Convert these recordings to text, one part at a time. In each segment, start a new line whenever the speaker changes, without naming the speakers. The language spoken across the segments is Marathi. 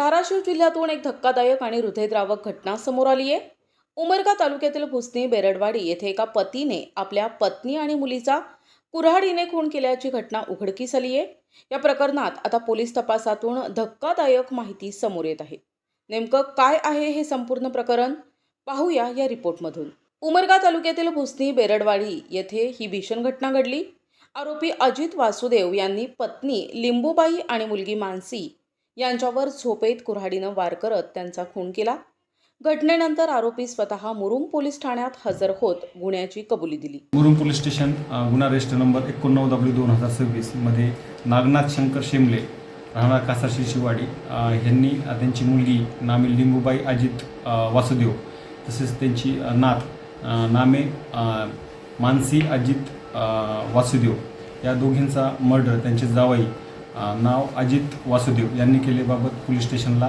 धाराशिव जिल्ह्यातून एक धक्कादायक आणि हृदयद्रावक घटना समोर आली आहे। उमरगा तालुक्यातील भुसणी बेरडवाडी येथे एका पतीने आपल्या पत्नी आणि मुलीचा कुऱ्हाडीने खून केल्याची घटना उघडकीस आली आहे। या प्रकरणात आता पोलीस तपासातून धक्कादायक माहिती समोर येत आहे। नेमकं काय आहे हे संपूर्ण प्रकरण पाहूया या रिपोर्टमधून। उमरगा तालुक्यातील भुसणी बेरडवाडी येथे ही भीषण घटना घडली। आरोपी अजित वासुदेव यांनी पत्नी लिंबूबाई आणि मुलगी मानसी यांच्यावर झोपेत कुऱ्हाडीनं वार करत त्यांचा खून केला। घटनेनंतर आरोपी स्वतः मुरुम पोलीस ठाण्यात हजर होत गुन्ह्याची कबुली दिली।
मुरुम पोलीस स्टेशन गुन्हा रजिस्टर नंबर 89/2026 मध्ये नागनाथ शंकर शेमले राहणार कासारशी शिवाडी यांनी त्यांची मुलगी नामे लिंबूबाई अजित वासुदेव तसेच त्यांची नात नामे मानसी अजित वासुदेव या दोघींचा मर्डर त्यांचे जावई नाव अजित वासुदेव यांनी केल्याबाबत पोलीस स्टेशनला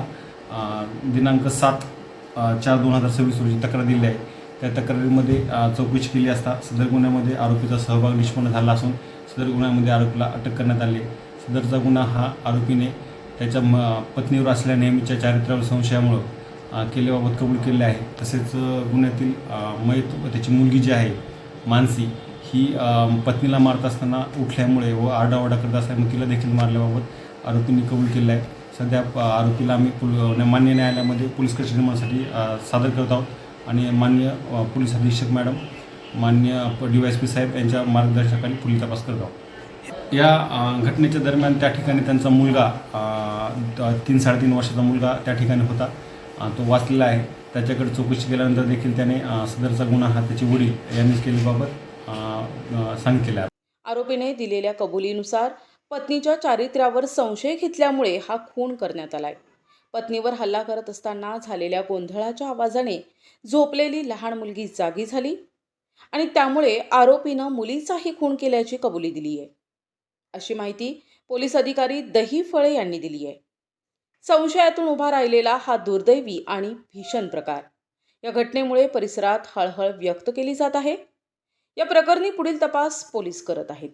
दिनांक 7/4/2026 रोजी तक्रार दिली आहे। त्या तक्रारीमध्ये चौकशी केली असता सदर गुन्ह्यामध्ये आरोपीचा सहभाग निष्पन्न झाला असून सदर गुन्ह्यामध्ये आरोपीला अटक करण्यात आली। सदरचा गुन्हा हा आरोपीने त्याच्या पत्नीवर असलेल्या नेहमीच्या चारित्र्यावर संशयामुळे केल्याबाबत कबूल केले आहे। तसेच गुन्ह्यातील मयत त्याची मुलगी जी आहे मानसी ही पत्नीला मारत असताना उठल्यामुळे व आरडाओरडा करत असल्यामुळे तिला देखील मारल्याबाबत आरोपींनी कबूल केलं आहे। सध्या आरोपीला आम्ही मान्य न्यायालयामध्ये पोलीस कस्टडी रिमांडसाठी सादर करत आहोत आणि मान्य पोलीस अधीक्षक मॅडम मान्य DYSP साहेब यांच्या मार्गदर्शनाखाली पुढील तपास करत आहोत। या घटनेच्या दरम्यान त्या ठिकाणी त्यांचा मुलगा 3-3.5 वर्षाचा मुलगा त्या ठिकाणी होता, तो वाचलेला आहे। त्याच्याकडे चौकशी केल्यानंतर देखील त्याने सदरचा गुन्हा हा त्याची वडील यांनीच केल्याबाबत सांगितले आहे।
आरोपीने दिलेल्या कबुलीनुसार पत्नीच्या चारित्र्यावर संशय घेतल्यामुळे हा खून करण्यात आलाय। पत्नीवर हल्ला करत असताना झालेल्या गोंधळाच्या आवाजाने झोपलेली लहान मुलगी जागी झाली आणि त्यामुळे आरोपीनं मुलीचाही खून केल्याची कबुली दिली आहे, अशी माहिती पोलीस अधिकारी दही फळे यांनी दिली आहे। संशयातून उभा राहिलेला हा दुर्दैवी आणि भीषण प्रकार या घटनेमुळे परिसरात हळहळ व्यक्त केली जात आहे। या प्रकरणी पुढील तपास पोलीस करत आहेत।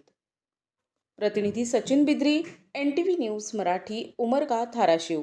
प्रतिनिधी सचिन बिद्री, NTV न्यूज मराठी, उमरगा, धाराशिव।